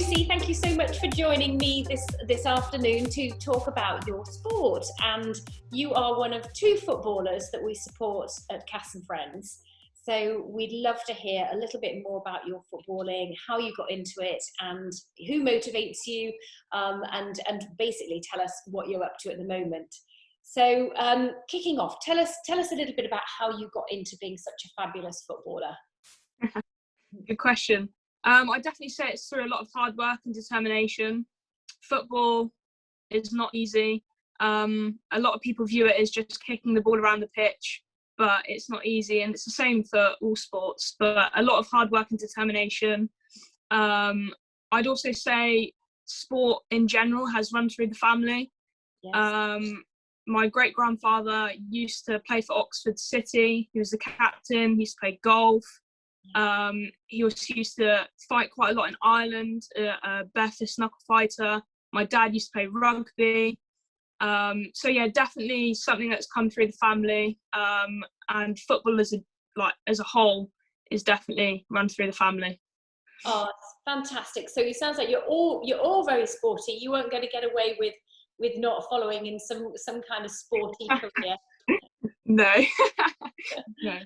Lucy, thank you so much for joining me this afternoon to talk about your sport. And you are one of two footballers that we support at Cass and Friends. So we'd love to hear a little bit more about your footballing, how you got into it, and who motivates you, and basically tell us what you're up to at the moment. So kicking off, tell us a little bit about how you got into being such a fabulous footballer. Good question. I definitely say it's through a lot of hard work and determination. Football is not easy. A lot of people view it as just kicking the ball around the pitch, but it's not easy, and it's the same for all sports, but a lot of hard work and determination. I'd also say sport in general has run through the family. Yes. My great-grandfather used to play for Oxford City. He was the captain. He used to play golf. He also used to fight quite a lot in Ireland, a barefoot knuckle fighter. My dad used to play rugby. So yeah, definitely something that's come through the family. And football as a whole is definitely run through the family. Oh, it's fantastic. So it sounds like you're all very sporty. You weren't going to get away with not following in some kind of sporty career. No. No.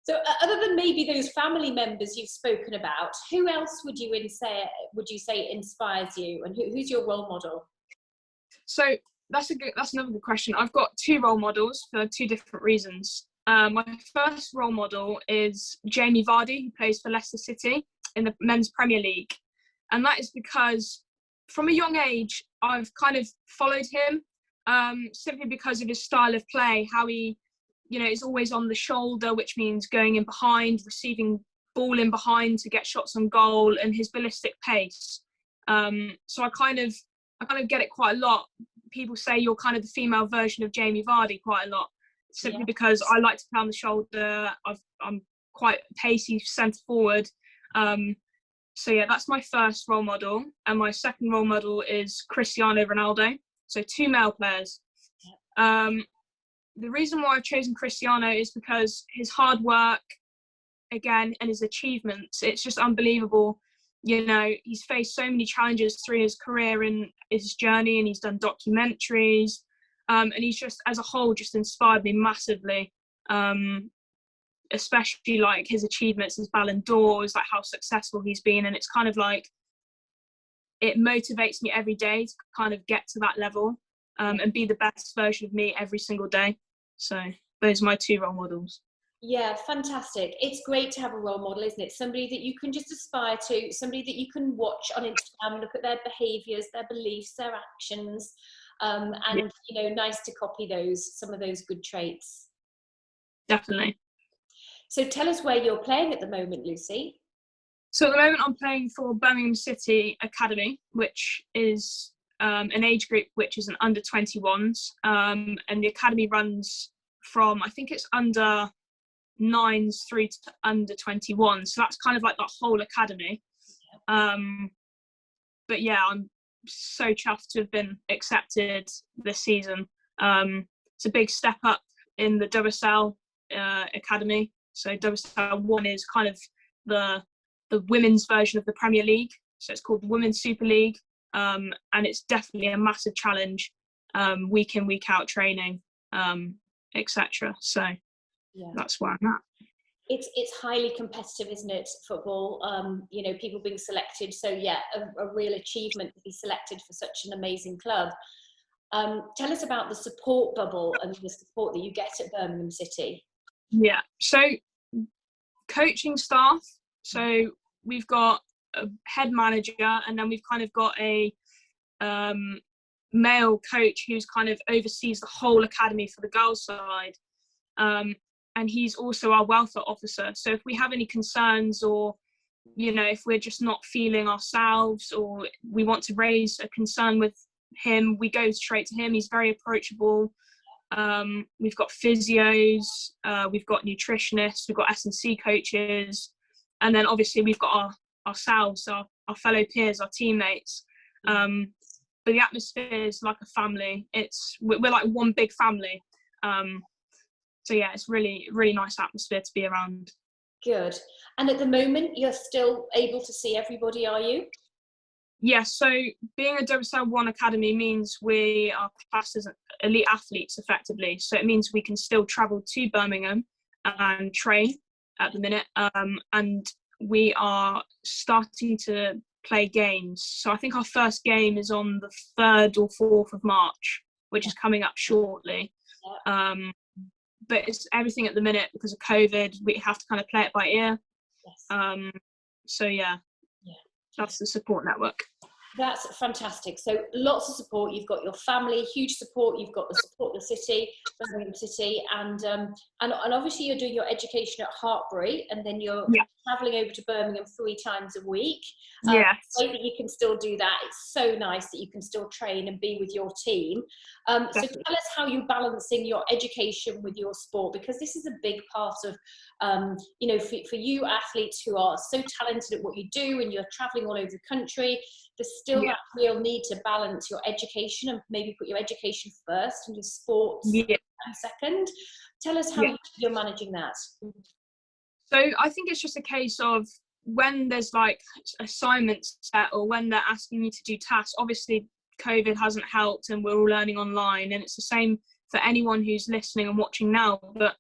So other than maybe those family members you've spoken about, who else would you say inspires you, and who's your role model? So that's another good question. I've got two role models for two different reasons. My first role model is Jamie Vardy, who plays for Leicester City in the Men's Premier League. And that is because from a young age, I've kind of followed him simply because of his style of play, how he, is always on the shoulder, which means going in behind, receiving ball in behind to get shots on goal, and his ballistic pace. So I kind of get it quite a lot. People say you're kind of the female version of Jamie Vardy quite a lot, simply because I like to play on the shoulder. I'm quite pacey centre forward. So yeah, that's my first role model. And my second role model is Cristiano Ronaldo. So two male players. The reason why I've chosen Cristiano is because his hard work, again, and his achievements, it's just unbelievable. He's faced so many challenges through his career and his journey, and he's done documentaries, and he's just, as a whole, just inspired me massively, especially like his achievements, his Ballon d'Ors, like how successful he's been. And it's kind of like, it motivates me every day to kind of get to that level, and be the best version of me every single day. So those are my two role models. Yeah, fantastic. It's great to have a role model, isn't it? Somebody that you can just aspire to, somebody that you can watch on Instagram, look at their behaviours, their beliefs, their actions, and nice to copy some of those good traits. Definitely. So tell us where you're playing at the moment, Lucy. So at the moment I'm playing for Birmingham City Academy, which is an age group which is an under 21s, and the academy runs from, I think it's under 9s through to under 21, so that's kind of like the whole academy. But yeah, I'm so chuffed to have been accepted this season. It's a big step up in the WSL academy. So WSL 1 is kind of the women's version of the Premier League, so it's called the Women's Super League, and it's definitely a massive challenge, week in, week out training, etc. So yeah, that's where I'm at. It's highly competitive, isn't it, football? People being selected. So yeah, a real achievement to be selected for such an amazing club. Tell us about the support bubble and the support that you get at Birmingham City. Yeah, so coaching staff. So we've got a head manager, and then we've kind of got a male coach who's kind of oversees the whole academy for the girls' side. And he's also our welfare officer. So if we have any concerns, or, if we're just not feeling ourselves, or we want to raise a concern with him, we go straight to him. He's very approachable. We've got physios, we've got nutritionists, we've got S&C coaches. And then obviously we've got ourselves, our fellow peers, our teammates. But the atmosphere is like a family. We're like one big family. So yeah, it's really, really nice atmosphere to be around. Good. And at the moment, you're still able to see everybody, are you? Yeah, so being a WSL1 academy means we are classed as elite athletes effectively. So it means we can still travel to Birmingham and train at the minute. And we are starting to play games. So I think our first game is on the 3rd or 4th of March, which is coming up shortly. But it's everything at the minute because of COVID. We have to kind of play it by ear. So yeah, that's the support network. That's fantastic. So lots of support. You've got your family, huge support. You've got the support of the city, Birmingham City, and obviously you're doing your education at Hartbury, and then you're travelling over to Birmingham 3 times a week. Yes. The way that you can still do that, it's so nice that you can still train and be with your team. So tell us how you're balancing your education with your sport, because this is a big part of, you know, for you athletes who are so talented at what you do and you're travelling all over the country, there's still that real need to balance your education and maybe put your education first and your sports second. Tell us how you're managing that. So I think it's just a case of when there's like assignments set or when they're asking you to do tasks. Obviously COVID hasn't helped and we're all learning online, and it's the same for anyone who's listening and watching now. But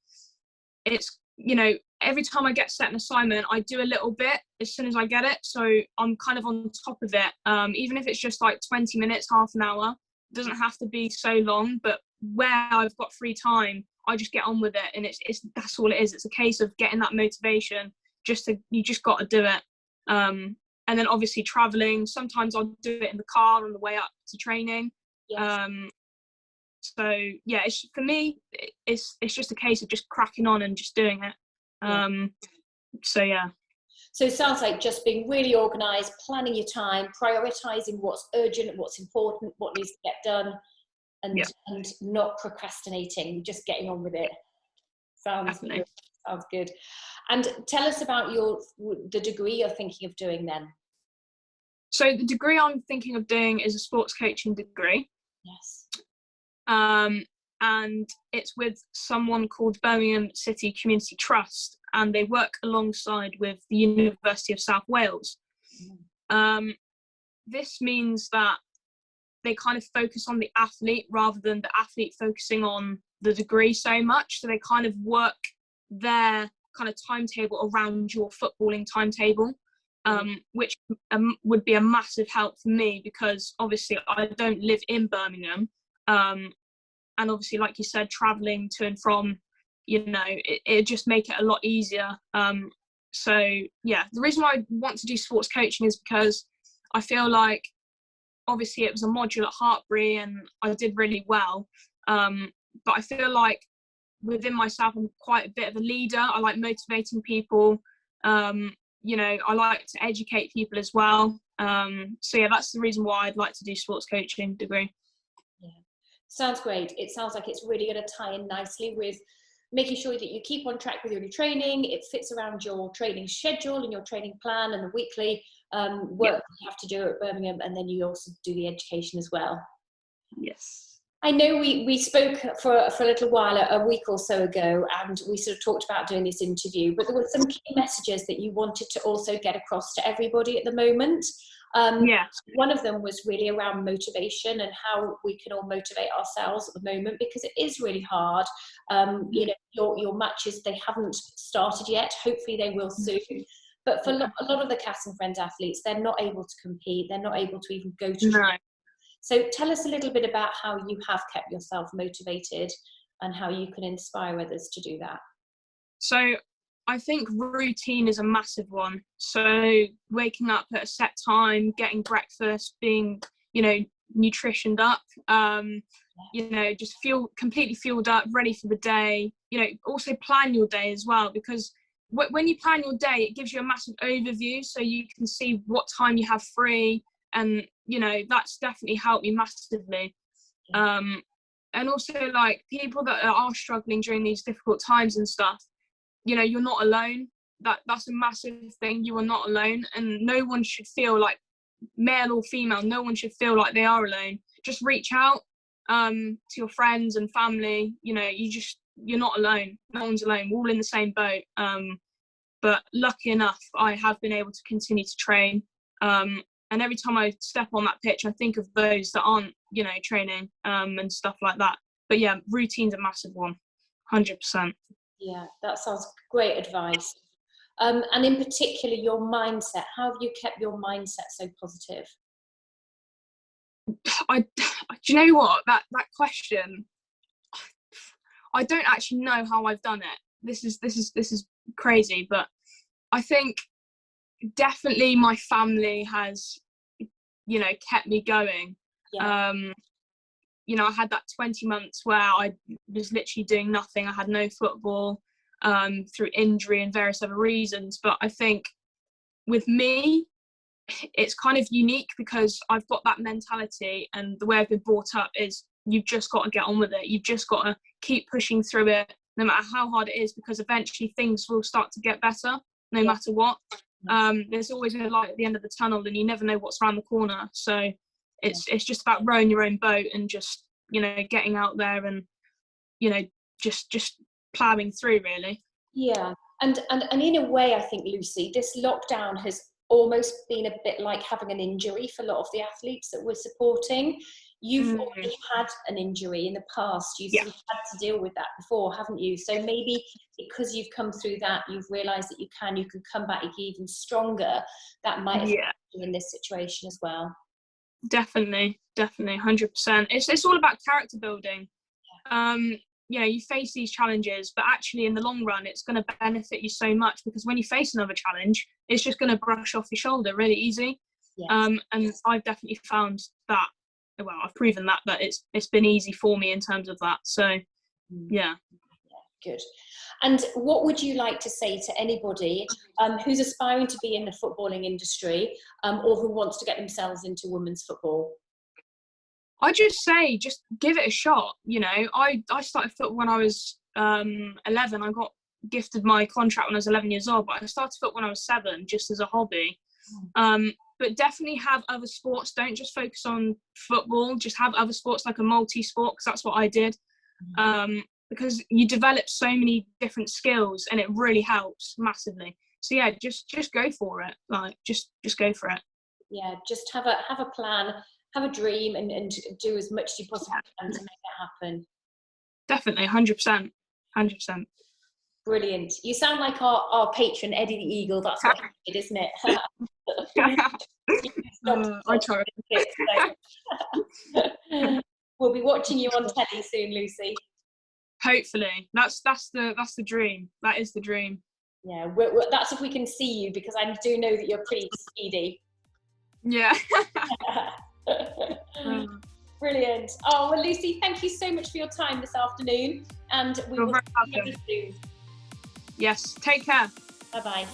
it's, you know, every time I get set an assignment, I do a little bit as soon as I get it. So I'm kind of on top of it. Even if it's just like 20 minutes, half an hour, it doesn't have to be so long, but where I've got free time, I just get on with it. And it's that's all it is. It's a case of getting that motivation. You just got to do it. And then obviously traveling, sometimes I'll do it in the car on the way up to training. So yeah, for me, it's just a case of just cracking on and just doing it. So yeah. So it sounds like just being really organised, planning your time, prioritising what's urgent, what's important, what needs to get done, and not procrastinating, just getting on with it. Sounds good. Sounds good. And tell us about the degree you're thinking of doing then. So the degree I'm thinking of doing is a sports coaching degree. Yes. And it's with someone called Birmingham City Community Trust, and they work alongside with the University of South Wales. This means that they kind of focus on the athlete rather than the athlete focusing on the degree so much. So they kind of work their kind of timetable around your footballing timetable, which would be a massive help for me because obviously I don't live in Birmingham. And obviously, like you said, traveling to and from, you know, it just make it a lot easier. So yeah, the reason why I want to do sports coaching is because I feel like obviously it was a module at Hartbury and I did really well. But I feel like within myself, I'm quite a bit of a leader. I like motivating people. You know, I like to educate people as well. So yeah, that's the reason why I'd like to do sports coaching degree. Yeah, sounds great. It sounds like it's really going to tie in nicely with making sure that you keep on track with your training. It fits around your training schedule and your training plan and the weekly work you have to do at Birmingham, and then you also do the education as well. Yes. I know we spoke for a little while, a week or so ago, and we sort of talked about doing this interview, but there were some key messages that you wanted to also get across to everybody at the moment. One of them was really around motivation and how we can all motivate ourselves at the moment, because it is really hard. You know, your matches, they haven't started yet. Hopefully they will soon. But for a lot of the Cass and Friends athletes, they're not able to compete. They're not able to even go to training. So tell us a little bit about how you have kept yourself motivated and how you can inspire others to do that. So I think routine is a massive one. So waking up at a set time, getting breakfast, being, you know, nutritioned up, you know, just feel completely fueled up, ready for the day. You know, also plan your day as well, because when you plan your day, it gives you a massive overview so you can see what time you have free. And, you know, that's definitely helped me massively. And also, like, people that are struggling during these difficult times and stuff, you know, you're not alone. That's a massive thing. You are not alone. And no one should feel like, male or female, no one should feel like they are alone. Just reach out to your friends and family. You know, you're not alone. No one's alone. We're all in the same boat. But lucky enough, I have been able to continue to train. And every time I step on that pitch, I think of those that aren't, you know, training and stuff like that. But yeah, routine's a massive one, 100%. Yeah, that sounds great advice. And in particular, your mindset. How have you kept your mindset so positive? Do you know what? That question, I don't actually know how I've done it. This is crazy, but I think definitely my family has, you know, kept me going. Yeah. You know, I had that 20 months where I was literally doing nothing. I had no football through injury and various other reasons. But I think with me, it's kind of unique because I've got that mentality, and the way I've been brought up is you've just got to get on with it. You've just got to keep pushing through it, no matter how hard it is, because eventually things will start to get better, no matter what. There's always a light at the end of the tunnel, and you never know what's around the corner. So it's just about rowing your own boat and just, you know, getting out there and, you know, just ploughing through, really. Yeah, and in a way, I think, Lucy, this lockdown has almost been a bit like having an injury for a lot of the athletes that we're supporting. You've already had an injury in the past. You've sort of had to deal with that before, haven't you? So maybe because you've come through that, you've realised that you can come back even stronger. That might have helped you in this situation as well. Definitely, 100%. It's all about character building. You know, you face these challenges, but actually in the long run, it's going to benefit you so much, because when you face another challenge, it's just going to brush off your shoulder really easy. And I've definitely found that, well, I've proven that it's been easy for me in terms of that. So, yeah. Good. And what would you like to say to anybody who's aspiring to be in the footballing industry or who wants to get themselves into women's football? I just say, just give it a shot. You know, I started football when I was 11. I got gifted my contract when I was 11 years old, but I started football when I was 7, just as a hobby. But definitely have other sports. Don't just focus on football. Just have other sports, like a multi-sport, because that's what I did. Because you develop so many different skills, and it really helps massively. So yeah, just go for it. Like just go for it. Yeah, just have a plan, have a dream, and do as much as you possibly can to make it happen. Definitely, 100%. 100%. Brilliant. You sound like our patron, Eddie the Eagle. That's what he did, isn't it? I try. We'll be watching you on telly soon, Lucy. Hopefully. That's the dream. That is the dream. Yeah, that's if we can see you, because I do know that you're pretty speedy. Yeah. Brilliant. Oh, well, Lucy, thank you so much for your time this afternoon, and we will see you soon. Yes, take care. Bye-bye.